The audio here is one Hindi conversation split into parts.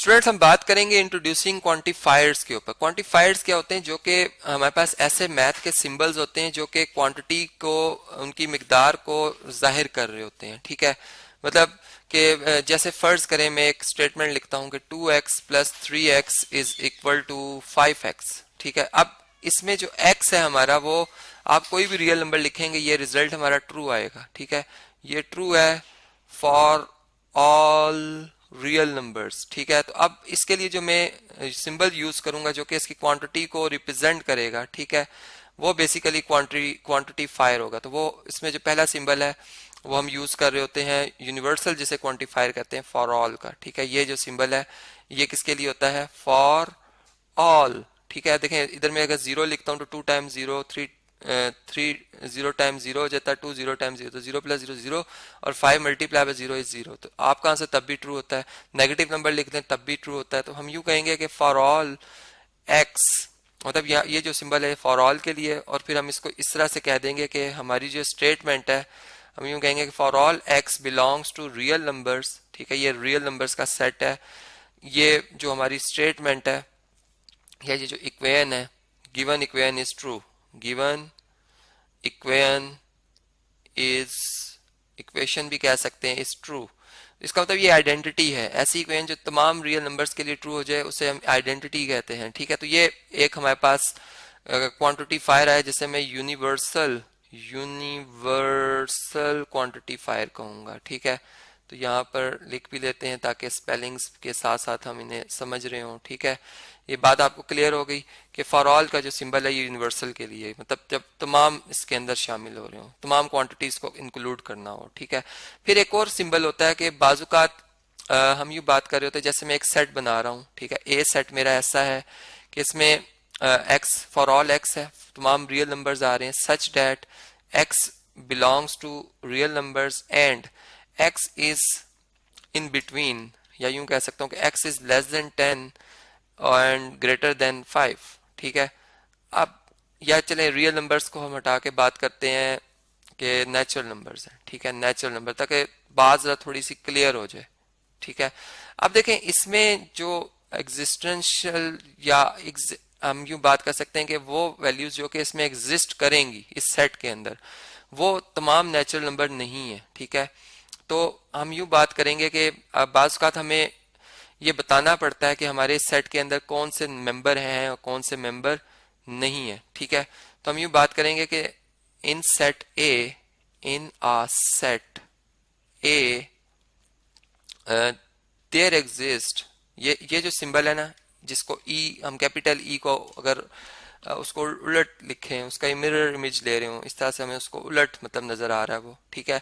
स्टूडेंट्स हम बात करेंगे इंट्रोड्यूसिंग क्वांटिफायर्स के ऊपर। क्वांटिफायर्स क्या होते हैं? जो कि हमारे पास ऐसे मैथ के सिंबल्स होते हैं जो कि क्वांटिटी को, उनकी मिकदार को जाहिर कर रहे होते हैं। ठीक है, मतलब कि जैसे फर्ज करें मैं एक स्टेटमेंट लिखता हूं कि 2x plus 3x is equal to 5x। ठीक है, अब इसमें जो x है हमारा, वो आप कोई भी रियल नंबर लिखेंगे ये रिजल्ट हमारा ट्रू आएगा। ठीक है, ये ट्रू है फॉर ऑल रियल नंबर्स। ठीक है, तो अब इसके लिए जो मैं सिंबल यूज करूंगा जो कि इसकी क्वांटिटी को रिप्रेजेंट करेगा, ठीक है, वो बेसिकली क्वांटिटीफायर होगा। तो वो इसमें जो पहला सिंबल है वो हम यूज कर रहे होते हैं यूनिवर्सल, जिसे क्वांटिफायर कहते हैं, फॉर ऑल का। ठीक है, ये जो सिंबल है ये किसके लिए होता है? For all. ठीक है, देखें इधर मैं अगर जीरो लिखता हूँ तो 2 टाइम्स जीरो, 3 टाइम्स जीरो हो जाता है, 2 जीरो टाइम्स जीरो, तो 0 प्लस 0 0, और 5 मल्टीप्लाई बाय 0 इज 0। तो आप कहाँ से तब भी ट्रू होता है, नेगेटिव नंबर लिख दें तब भी ट्रू होता है। तो हम यूं कहेंगे कि फॉर ऑल एक्स, मतलब ये जो सिंबल है फॉर ऑल के लिए, और फिर हम इसको इस तरह से कह देंगे कि हमारी जो स्टेटमेंट है हम यूं कहेंगे कि for all x belongs to real numbers. ठीक है, ये रियल नंबर्स का सेट है। ये जो हमारी स्टेटमेंट है या ये जो इक्वेशन है, given equation is true, given equation is, equation भी कह सकते हैं, इज ट्रू। इसका मतलब ये आइडेंटिटी है। ऐसी इक्वेशन जो तमाम रियल नंबर्स के लिए ट्रू हो जाए उसे हम आइडेंटिटी कहते हैं। ठीक है, तो ये एक हमारे पास क्वांटिटीफायर है जिसे मैं यूनिवर्सल क्वांटिटीफायर कहूंगा। ठीक है, तो यहाँ पर लिख भी लेते हैं ताकि स्पेलिंग्स के साथ साथ हम इन्हें समझ रहे हों। ठीक है, ये बात आपको क्लियर हो गई कि फॉर ऑल का जो सिंबल है ये यूनिवर्सल के लिए, मतलब जब तमाम इसके अंदर शामिल हो रहे हो, तमाम क्वांटिटीज को इंक्लूड करना हो। ठीक है, फिर एक और सिंबल होता है कि बाजुकात हम यूं बात कर रहे होते हैं, जैसे मैं एक सेट बना रहा हूँ। ठीक है, ए सेट मेरा ऐसा है कि इसमें एक्स, फॉर ऑल एक्स है, तमाम रियल नंबर्स आ रहे हैं, such that x belongs to real numbers and x is in between, या यूं कह सकता हूं कि x is less than 10 and greater than 5। ठीक है, अब या चले रियल नंबर्स को हम हटा के बात करते हैं कि नेचुरल नंबर्स हैं। ठीक है, नेचुरल नंबर, ताकि बात जरा थोड़ी सी क्लियर हो जाए। ठीक है, अब देखें इसमें जो एग्जिस्टेंशियल या हम यूं बात कर सकते हैं कि वो वैल्यूज जो कि इसमें एग्जिस्ट करेंगी इस सेट के अंदर, वो तमाम नेचुरल नंबर नहीं है। ठीक है, तो हम यूं बात करेंगे कि बाज़ औक़ात हमें ये बताना पड़ता है कि हमारे सेट के अंदर कौन से मेंबर हैं और कौन से मेंबर नहीं है। ठीक है, तो हम यूं बात करेंगे कि in set A, in a set A there exist, ये जो सिंबल है ना, जिसको ई, हम कैपिटल ई को अगर उसको उलट लिखें, उसका मिरर इमेज ले रहे हो, इस तरह से हमें उसको उलट मतलब नजर आ रहा है वो। ठीक है,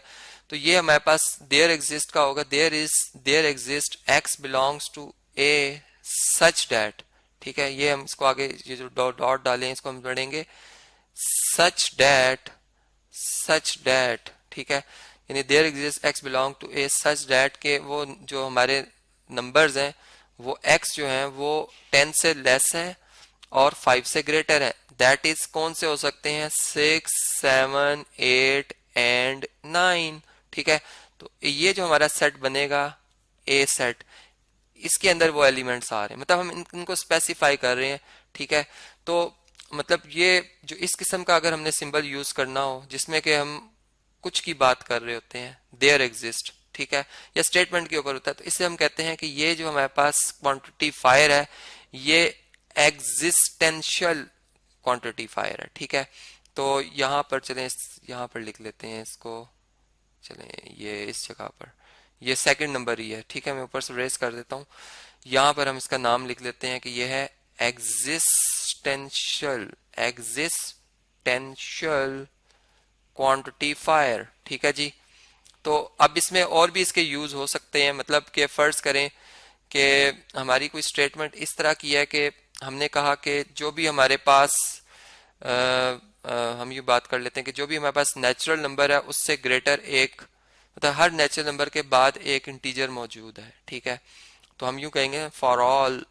तो ये हमारे पास देयर एग्जिस्ट का होगा, there exist x belongs to A such that. ठीक है, ये हम इसको आगे ये जो डॉट डालें इसको हम पढ़ेंगे सच डैट, सच डैट। ठीक है, यानी there exist x belong to A such that के वो जो हमारे नंबर्स हैं वो x जो हैं वो 10 से लेस है और 5 से ग्रेटर है। दैट इज कौन से हो सकते हैं? 6, 7, 8 एंड 9। ठीक है, तो ये जो हमारा सेट बनेगा ए सेट, इसके अंदर वो एलिमेंट्स आ रहे हैं, मतलब हम इनको स्पेसिफाई कर रहे हैं। ठीक है, तो मतलब ये जो इस किस्म का अगर हमने सिंबल यूज करना हो जिसमें कि हम कुछ की बात कर रहे होते हैं, देयर एग्जिस्ट, ठीक है, या स्टेटमेंट के ऊपर होता है, तो इससे हम कहते हैं कि ये जो हमारे पास क्वांटिटीफायर है ये एग्जिस्टेंशियल क्वांटिटीफायर है। ठीक है, तो यहाँ पर चलें, यहाँ पर लिख लेते हैं इसको, चलें ये इस जगह पर, ये सेकंड नंबर ही है। ठीक है, मैं ऊपर से रेस कर देता हूँ, यहाँ पर हम इसका नाम लिख लेते हैं कि ये है एग्जिस्टेंशियल, एग्जिस्टेंशियल क्वांटिटीफायर। ठीक है जी, तो अब इसमें और भी इसके यूज हो सकते हैं, मतलब कि फर्ज करें कि हमारी कोई स्टेटमेंट इस तरह की है कि हमने कहा कि जो भी हमारे पास हम ये बात कर लेते हैं कि जो भी हमारे पास नेचुरल नंबर है उससे ग्रेटर एक, मतलब हर नेचुरल नंबर के बाद एक इंटीजर मौजूद है। ठीक है, तो हम यूं कहेंगे for all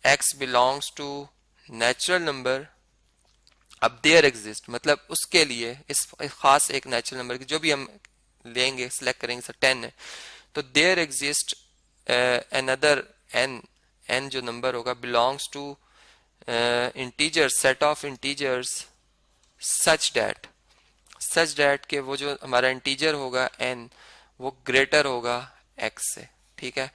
x belongs to natural number, अब देयर एग्जिस्ट मतलब उसके लिए इस खास एक नेचुरल नंबर की जो भी हम लेंगे, सिलेक्ट करेंगे, सर 10 है, तो there exist another n n जो नंबर होगा belongs to integer set of integers such that के वो जो हमारा इंटीजर होगा n वो ग्रेटर होगा x से। ठीक है,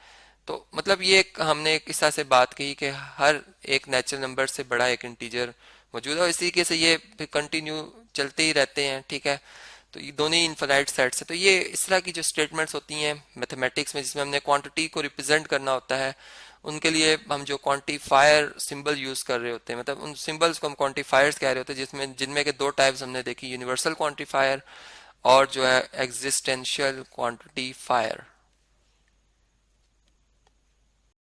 तो मतलब ये एक हमने एक इस तरह से बात कही कि हर एक नेचुरल नंबर से बड़ा एक इंटीजर मौजूद है और इसी के से ये कंटिन्यू चलते ही रहते हैं। ठीक है, तो ये दोनों ही इनफाइनाइट सेट्स है। तो ये इस तरह की जो स्टेटमेंट्स होती हैं मैथमेटिक्स में जिसमें हमने क्वांटिटी को रिप्रेजेंट करना होता है, उनके लिए हम जो क्वांटिफायर सिंबल यूज कर रहे होते हैं, मतलब उन सिंबल्स को हम क्वांटिफायर्स कह रहे होते हैं, जिसमें जिनमें के दो टाइप्स हमने देखी, यूनिवर्सल क्वांटिफायर और जो है एग्जिस्टेंशियल क्वांटिफायर।